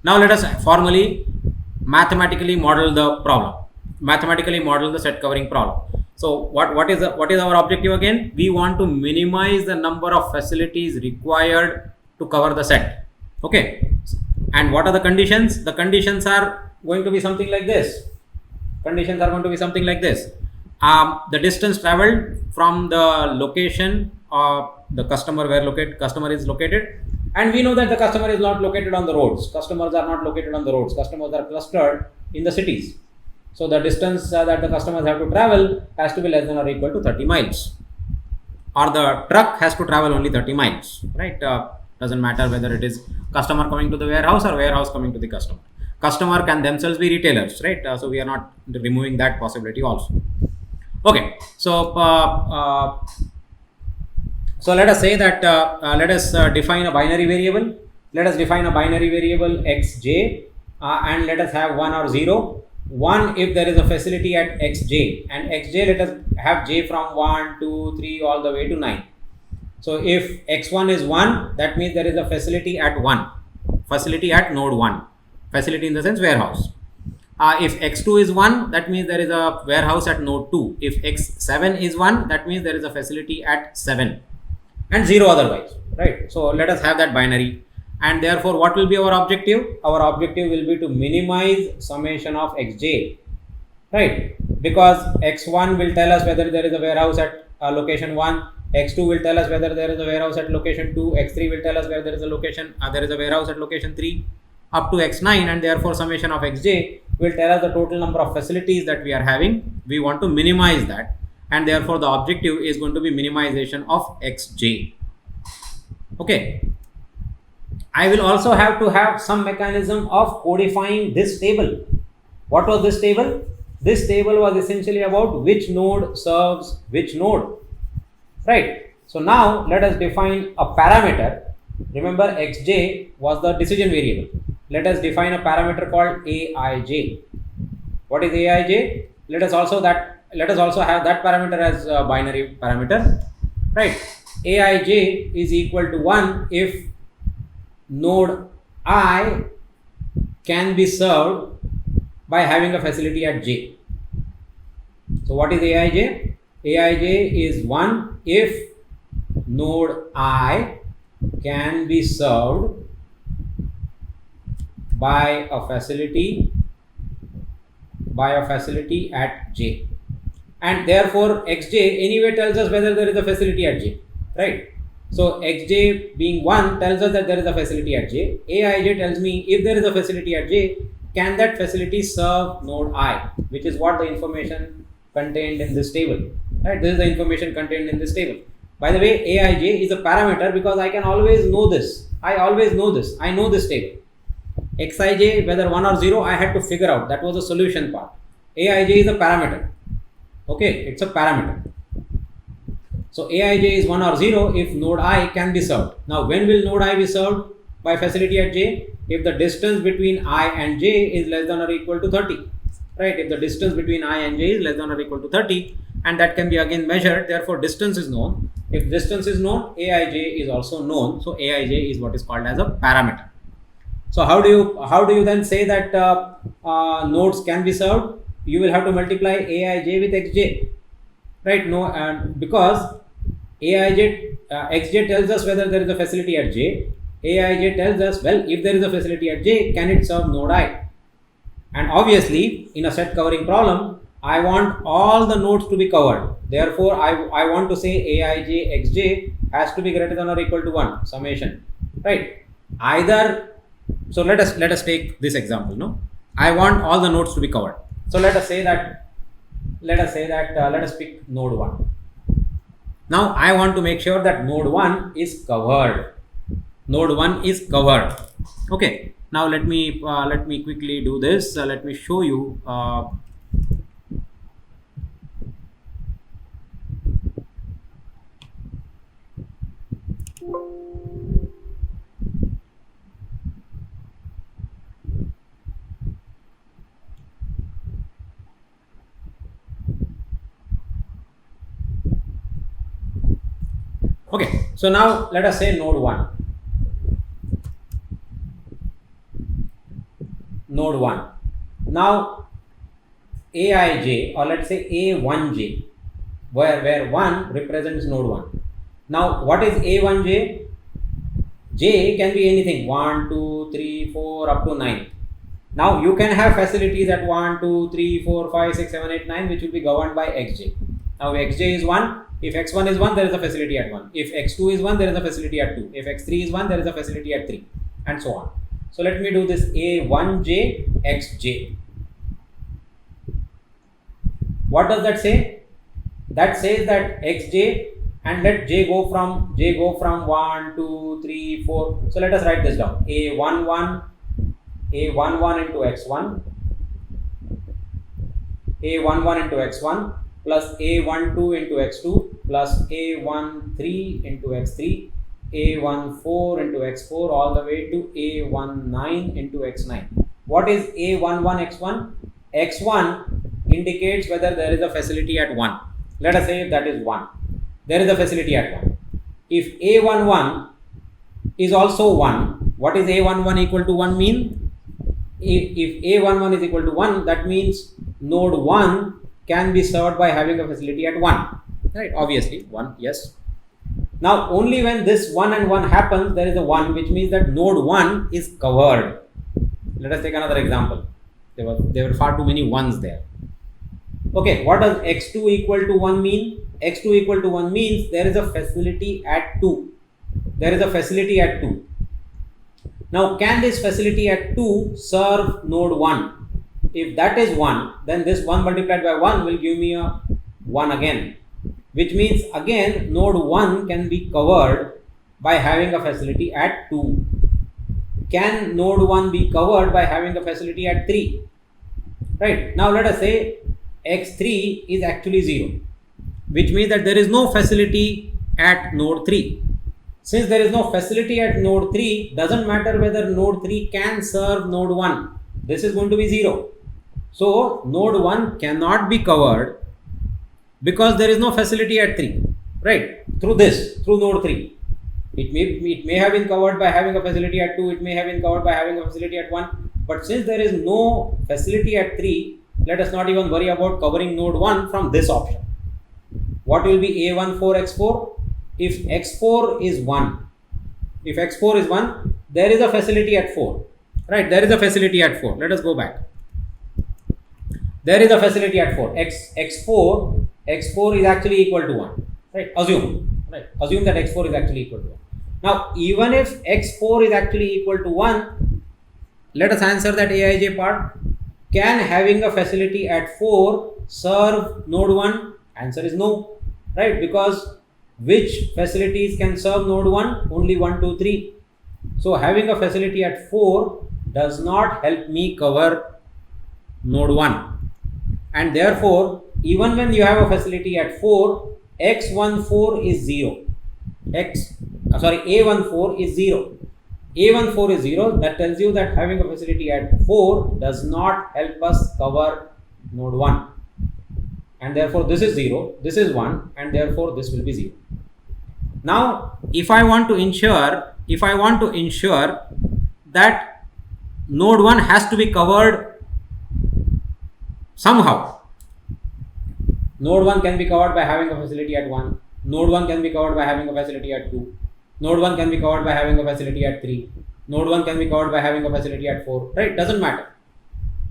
Now let us formally mathematically model the problem. Mathematically model the set covering problem. So what is our objective again? We want to minimize the number of facilities required to cover the set. Okay. And what are the conditions? The conditions are going to be something like this. Conditions are going to be something like this. The distance traveled from the location of the customer where customer is located, and we know that the customer is not located on the roads. Customers are not located on the roads. Customers are clustered in the cities. So the distance that the customers have to travel has to be less than or equal to 30 miles, or the truck has to travel only 30 miles, right? Doesn't matter whether it is customer coming to the warehouse or warehouse coming to the customer. Customer can themselves be retailers, right? So we are not removing that possibility also. Okay, so let us say that let us define a binary variable. Let us define a binary variable xj, and let us have 1 or 0. 1 if there is a facility at xj, and xj let us have j from 1, 2, 3 all the way to 9. So if x1 is 1, that means there is a facility at 1, facility at node 1, facility in the sense warehouse. If x2 is 1, that means there is a warehouse at node 2. If x7 is 1, that means there is a facility at 7, and 0 otherwise, right? So let us have that binary, and therefore what will be our objective? Our objective will be to minimize summation of xj, right? Because x1 will tell us whether there is a warehouse at location 1, x2 will tell us whether there is a warehouse at location 2, x3 will tell us whether there is a warehouse at location 3, up to x9, and therefore summation of xj will tell us the total number of facilities that we are having. We want to minimize that, and therefore the objective is going to be minimization of xj. Okay. I will also have to have some mechanism of codifying this table. What was this table? This table was essentially about which node serves which node, right? So now let us define a parameter. Remember, xj was the decision variable. Let us define a parameter called aij. What is aij? Let us also have that parameter as a binary parameter, right? Aij is equal to 1 if node I can be served by having a facility at j. So what is aij? Aij is 1 if node I can be served by a facility at j, and therefore xj anyway tells us whether there is a facility at j, right? So xj being 1 tells us that there is a facility at j. Aij tells me if there is a facility at j, can that facility serve node I, which is what the information contained in this table, right? This is the information contained in this table. By the way, aij is a parameter because I can always know this. I know this table. Xij, whether 1 or 0, I had to figure out. That was the solution part. Aij is a parameter. Okay, it's a parameter. So aij is 1 or 0 if node I can be served. Now when will node I be served by facility at j? If the distance between I and j is less than or equal to 30, right? If the distance between I and j is less than or equal to 30, and that can be again measured, therefore distance is known. If distance is known, aij is also known. So aij is what is called as a parameter. So how do you then say that nodes can be served? You will have to multiply aij with xj, right? No, and because xj tells us whether there is a facility at j. Aij tells us, well, if there is a facility at j, can it serve node I? And obviously, in a set covering problem, I want all the nodes to be covered. Therefore, I want to say aij xj has to be greater than or equal to 1 summation, right? Either. So let us take this example. No, I want all the nodes to be covered. So let us pick node 1. Now I want to make sure that node 1 is covered. Node 1 is covered. Okay. Now let me quickly do this. Let me show you. Okay, so now let us say node 1. node 1. Now Aij, or let's say A1j, where 1 represents node 1. Now what is A1j? J can be anything, 1 2 3 4 up to 9. Now you can have facilities at 1 2 3 4 5 6 7 8 9 which will be governed by xj. Now xj is 1. If x1 is 1, there is a facility at 1. If x2 is 1, there is a facility at 2. If x3 is 1, there is a facility at 3, and so on. So let me do this A1j xj. What does that say? That says that xj, and let j go from 1 2 3 4. So let us write this down. A11 into x1, A11 into x1 plus A12 into x2 plus A13 into x3, A14 into x4 all the way to A19 into x9. What is A11 x1? X1 indicates whether there is a facility at 1. Let us say if that is 1. There is a facility at 1. If A11 is also 1, what is A11 equal to 1 mean? If A11 is equal to 1, that means node 1 can be served by having a facility at 1. Right? Obviously, 1, yes. Now, only when this 1 and 1 happens, there is a 1, which means that node 1 is covered. Let us take another example. There were far too many 1s there. Okay, what does x2 equal to 1 mean? X2 equal to 1 means there is a facility at 2. There is a facility at 2. Now, can this facility at 2 serve node 1? If that is 1, then this 1 multiplied by 1 will give me a 1 again. Which means again node 1 can be covered by having a facility at 2. Can node 1 be covered by having a facility at 3? Right. Now let us say x3 is actually 0, which means that there is no facility at node 3. Since there is no facility at node 3, doesn't matter whether node 3 can serve node 1. This is going to be 0. So node 1 cannot be covered because there is no facility at 3, right? Through node 3. It may have been covered by having a facility at 2, it may have been covered by having a facility at 1, but since there is no facility at 3, let us not even worry about covering node 1 from this option. What will be A14 x4? If x4 is 1, there is a facility at 4, right? There is a facility at 4. Let us go back. There is a facility at 4. X4 is actually equal to 1, right? Assume that x4 is actually equal to 1. Now, even if x4 is actually equal to 1, let us answer that Aij part. Can having a facility at 4 serve node 1? Answer is no, right? Because which facilities can serve node 1? Only 1, 2, 3. So having a facility at 4 does not help me cover node 1. And therefore, even when you have a facility at 4, x14 is 0. A14 is 0. A14 is 0. That tells you that having a facility at 4 does not help us cover node 1. And therefore, this is 0, this is 1, and therefore this will be 0. Now, if I want to ensure that node 1 has to be covered somehow. Node 1 can be covered by having a facility at 1. Node 1 can be covered by having a facility at 2. Node 1 can be covered by having a facility at 3. Node 1 can be covered by having a facility at 4. Right? Doesn't matter.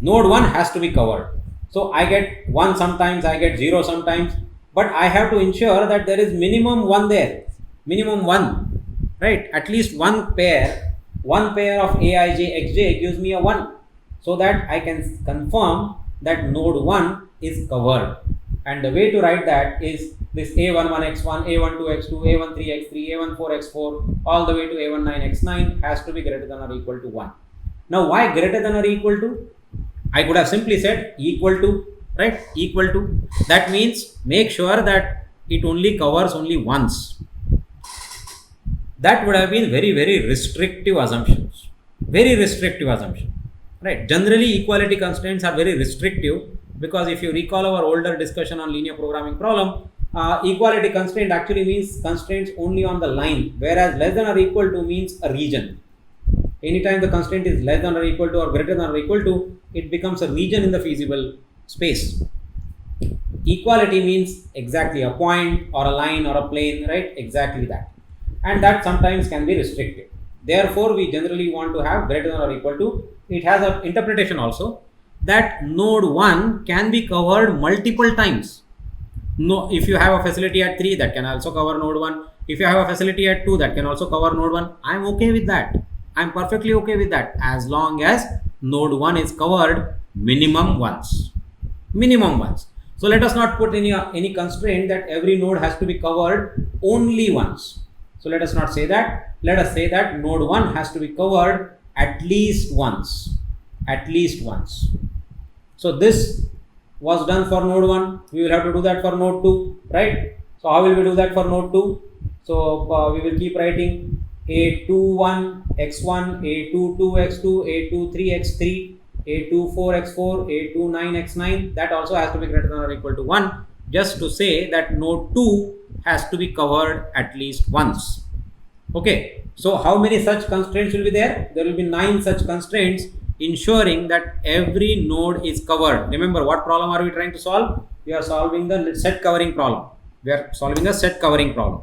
Node 1 has to be covered. So I get 1 sometimes, I get 0 sometimes, but I have to ensure that there is minimum 1 there. Minimum 1. Right? At least one pair of Aij xj gives me a 1. So that I can confirm that node 1 is covered. And the way to write that is this A11 x1, A12 x2, A13 x3, A14 x4, all the way to A19 x9 has to be greater than or equal to 1. Now, why greater than or equal to? I could have simply said equal to, right? Equal to. That means make sure that it only covers only once. That would have been very, very restrictive assumptions. Very restrictive assumption. Right? Generally, equality constraints are very restrictive because if you recall our older discussion on linear programming problem, equality constraint actually means constraints only on the line, whereas less than or equal to means a region. anytime the constraint is less than or equal to or greater than or equal to, it becomes a region in the feasible space. Equality means exactly a point or a line or a plane, right? Exactly that. And that sometimes can be restricted. Therefore, we generally want to have greater than or equal to. It has an interpretation also that node 1 can be covered multiple times. No, if you have a facility at 3, that can also cover node 1. If you have a facility at 2, that can also cover node 1. I'm okay with that. I'm perfectly okay with that, as long as node 1 is covered minimum once. Minimum once. So let us not put any constraint that every node has to be covered only once. So let us not say that. Let us say that node 1 has to be covered at least once. At least once. So this was done for node 1. We will have to do that for node 2, right? So how will we do that for node 2? So we will keep writing A21 x1, A22 x2, A23 x3, A24 x4, A29 x9. That also has to be greater than or equal to 1, just to say that node 2 has to be covered at least once. Okay, so how many such constraints will be there? There will be 9 such constraints, ensuring that every node is covered. Remember, what problem are we trying to solve? We are solving the set covering problem. We are solving a set covering problem.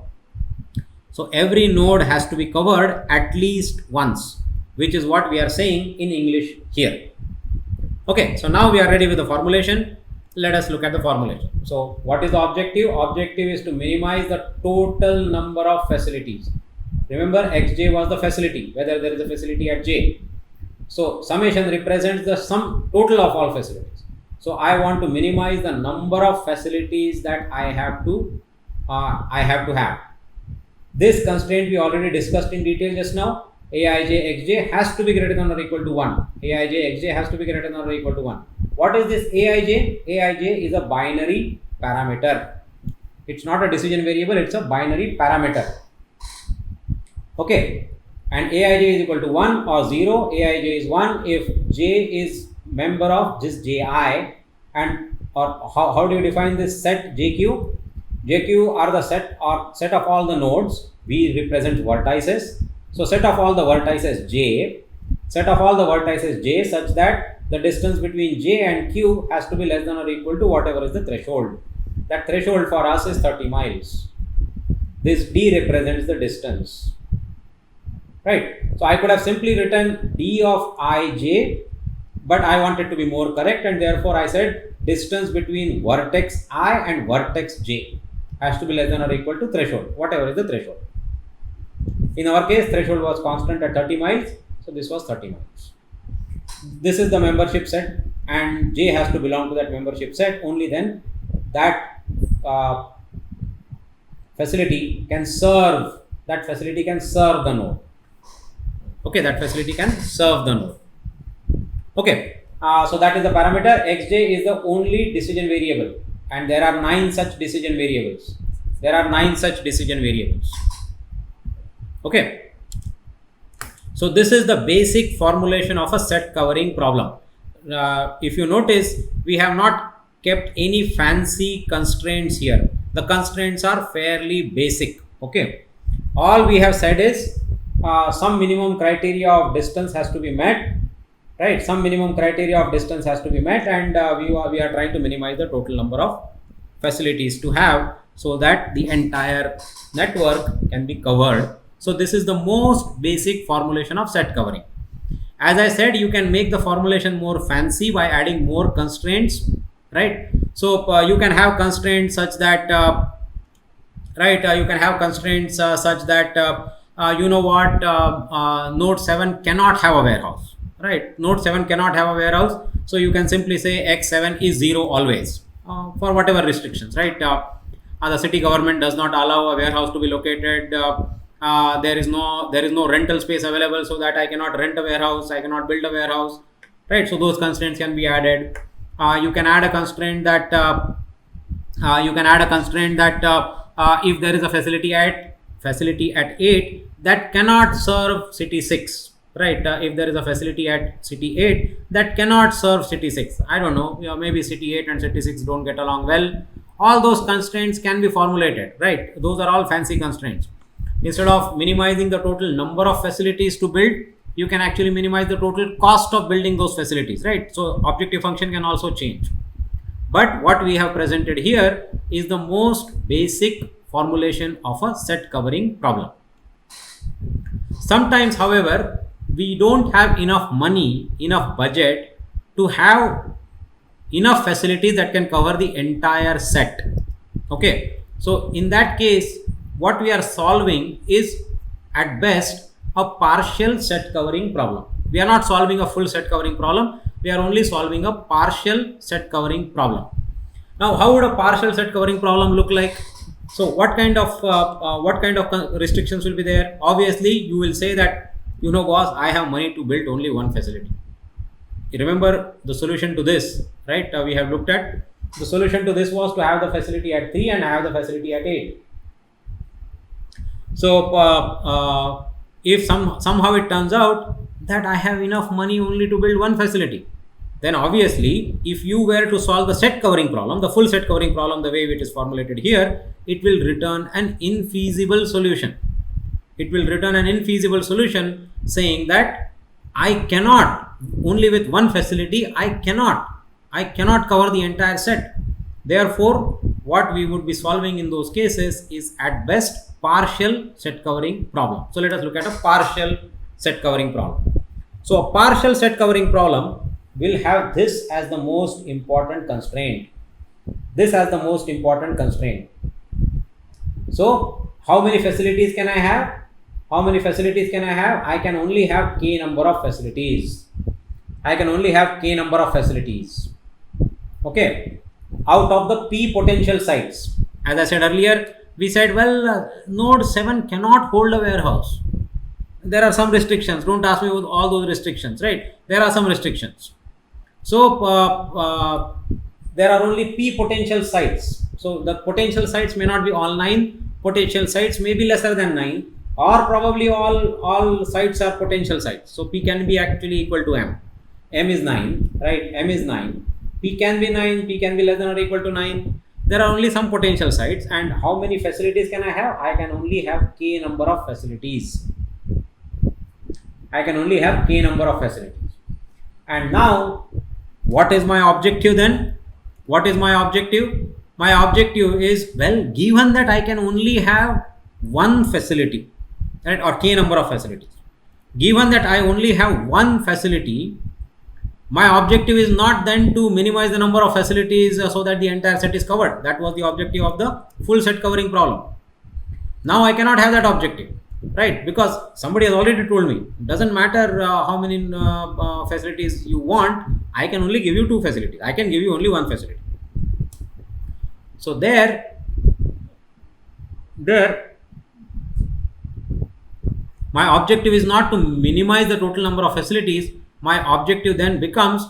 So every node has to be covered at least once, which is what we are saying in English here. Okay, so now we are ready with the formulation. Let us look at the formulation. So what is the objective? Objective is to minimize the total number of facilities. Remember, xj was the facility, whether there is a facility at j. So summation represents the sum total of all facilities. So I want to minimize the number of facilities that I have to have. This constraint we already discussed in detail just now. Aij xj has to be greater than or equal to 1. Aij xj has to be greater than or equal to 1. What is this Aij? Aij is a binary parameter. It's not a decision variable, it's a binary parameter. Okay, and Aij is equal to 1 or 0. Aij is 1 if j is member of this ji. And or how do you define this set jq? Jq are the set of all the nodes. We represent vertices. So set of all the vertices j, such that the distance between j and q has to be less than or equal to whatever is the threshold. That threshold for us is 30 miles. This d represents the distance. Right. So I could have simply written d of ij, but I wanted to be more correct, and therefore I said distance between vertex I and vertex j has to be less than or equal to threshold, whatever is the threshold. In our case, threshold was constant at 30 miles, so this was 30 miles. This is the membership set, and j has to belong to that membership set. Only then that facility can serve the node. Okay, that facility can serve the node. Okay, so that is the parameter. Xj is the only decision variable, and there are 9 such decision variables. Okay, so this is the basic formulation of a set covering problem. If you notice, we have not kept any fancy constraints here. The constraints are fairly basic. Okay, all we have said is some minimum criteria of distance has to be met, right? Some minimum criteria of distance has to be met, and we are trying to minimize the total number of facilities to have, so that the entire network can be covered. So this is the most basic formulation of set covering. As I said, you can make the formulation more fancy by adding more constraints, right? So you can have constraints such that node 7 cannot have a warehouse, right? Node 7 cannot have a warehouse, so you can simply say x7 is 0 always, for whatever restrictions, right? The city government does not allow a warehouse to be located. There is no rental space available, so that I cannot rent a warehouse, I cannot build a warehouse, right? So those constraints can be added. You can add a constraint that if there is a facility at 8 that cannot serve city 6, right? If there is a facility at city 8 that cannot serve city 6, I don't know, maybe city 8 and city 6 don't get along well. All those constraints can be formulated, right? Those are all fancy constraints. Instead of minimizing the total number of facilities to build, you can actually minimize the total cost of building those facilities, right? So objective function can also change. But what we have presented here is the most basic formulation of a set covering problem. Sometimes, however, we don't have enough money, enough budget to have enough facilities that can cover the entire set. Okay, so in that case, what we are solving is at best a partial set covering problem. We are not solving a full set covering problem, we are only solving a partial set covering problem. Now, how would a partial set covering problem look like? So what kind of restrictions will be there? Obviously, you will say that, you know, boss, I have money to build only one facility. You remember the solution to this, right? We have looked at the solution to this was to have the facility at 3 and have the facility at 8. So if somehow it turns out that I have enough money only to build one facility, then obviously if you were to solve the set covering problem, the full set covering problem, the way it is formulated here, it will return an infeasible solution. It will return an infeasible solution saying that I cannot, only with one facility, I cannot cover the entire set. Therefore, what we would be solving in those cases is at best partial set covering problem. So let us look at a partial set covering problem. So a partial set covering problem will have this as the most important constraint. This as the most important constraint. So how many facilities can I have? How many facilities can I have? I can only have k number of facilities. I can only have k number of facilities. Okay, out of the p potential sites. As I said earlier, we said, well, node 7 cannot hold a warehouse. There are some restrictions. Don't ask me with all those restrictions, right? There are some restrictions. So there are only p potential sites. So the potential sites may not be all 9. Potential sites may be lesser than 9, or probably all sites are potential sites. So p can be actually equal to m. M is 9, right? M is 9. P can be 9. P can be less than or equal to 9. There are only some potential sites, and how many facilities can I have? I can only have k number of facilities. I can only have k number of facilities. And now, what is my objective then? What is my objective? My objective is, well, given that I can only have one facility, right, or k number of facilities. Given that I only have one facility, my objective is not then to minimize the number of facilities so that the entire set is covered. That was the objective of the full set covering problem. Now I cannot have that objective, right? Because somebody has already told me, doesn't matter how many facilities you want, I can only give you 2 facilities. I can give you only one facility. So there my objective is not to minimize the total number of facilities. My objective then becomes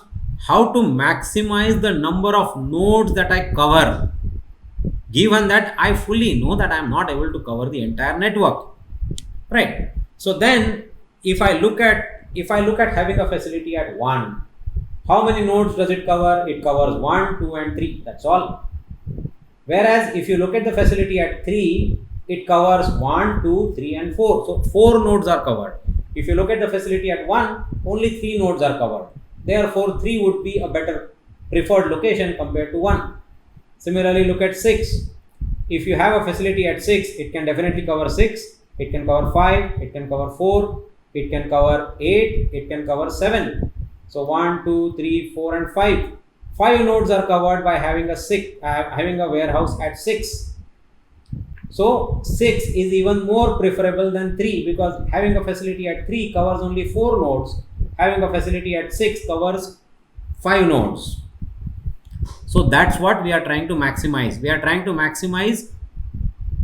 how to maximize the number of nodes that I cover, given that I fully know that I am not able to cover the entire network, right? So then if I look at having a facility at 1, how many nodes does it cover? It covers 1, 2 and 3, that's all. Whereas if you look at the facility at 3, it covers 1, 2, 3 and 4. So 4 nodes are covered. If you look at the facility at 1, only 3 nodes are covered. Therefore, 3 would be a better preferred location compared to 1. Similarly, look at 6. If you have a facility at 6, it can definitely cover 6, it can cover 5, it can cover 4, it can cover 8, it can cover 7. So 1, 2, 3, 4 and 5. 5 nodes are covered by having a warehouse at 6. So 6 is even more preferable than 3, because having a facility at 3 covers only 4 nodes. Having a facility at 6 covers 5 nodes. So that's what we are trying to maximize. We are trying to maximize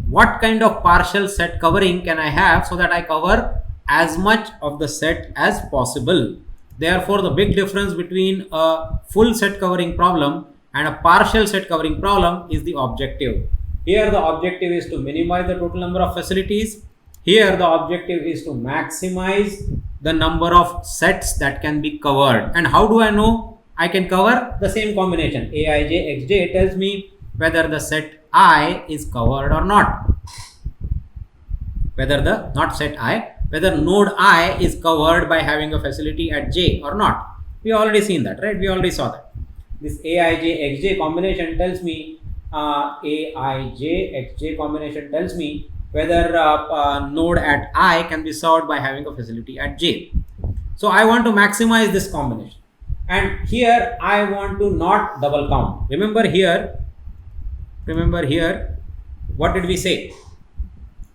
what kind of partial set covering can I have so that I cover as much of the set as possible. Therefore, the big difference between a full set covering problem and a partial set covering problem is the objective. Here the objective is to minimize the total number of facilities. Here the objective is to maximize the number of sets that can be covered. And how do I know I can cover? The same combination Aij xj tells me whether the set I is covered or not. Whether the not set I, whether node I is covered by having a facility at J or not. We already seen that, right? We already saw that. This Aij xj combination tells me Aij xj combination tells me whether node at I can be served by having a facility at J. So I want to maximize this combination, and here I want to not double count. Remember here, what did we say?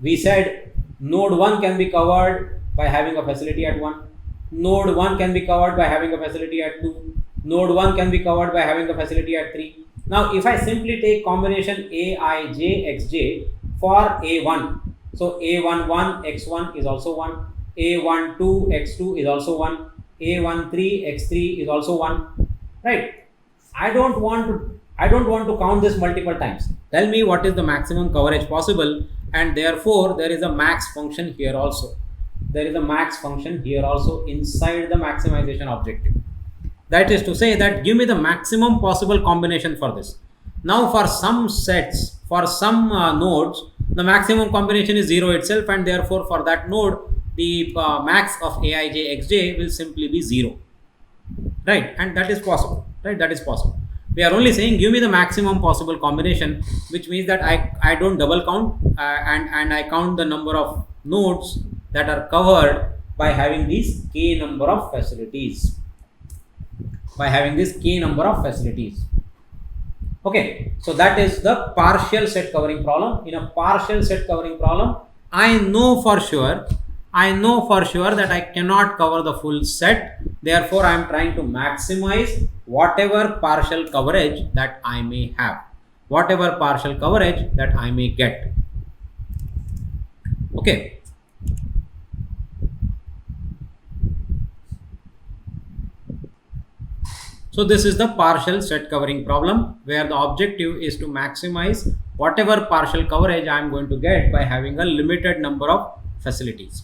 We said node 1 can be covered by having a facility at 1, node 1 can be covered by having a facility at 2, node 1 can be covered by having a facility at 3. Now if I simply take combination Aij xj for A1, so A11 x1 is also 1, A12 x2 is also 1, A13 x3 is also 1, right? I don't want to count this multiple times. Tell me what is the maximum coverage possible, and therefore there is a max function here also. There is a max function here also inside the maximization objective. That is to say that give me the maximum possible combination for this. Now for some sets, for some nodes, the maximum combination is 0 itself, and therefore for that node the max of Aij xj will simply be 0, right? And that is possible, right? That is possible. We are only saying give me the maximum possible combination, which means that I don't double count, and I count the number of nodes that are covered by having these k number of facilities. Okay, so that is the partial set covering problem. In a partial set covering problem, I know for sure that I cannot cover the full set. Therefore, I am trying to maximize whatever partial coverage that I may have, whatever partial coverage that I may get. Okay. So this is the partial set covering problem, where the objective is to maximize whatever partial coverage I am going to get by having a limited number of facilities.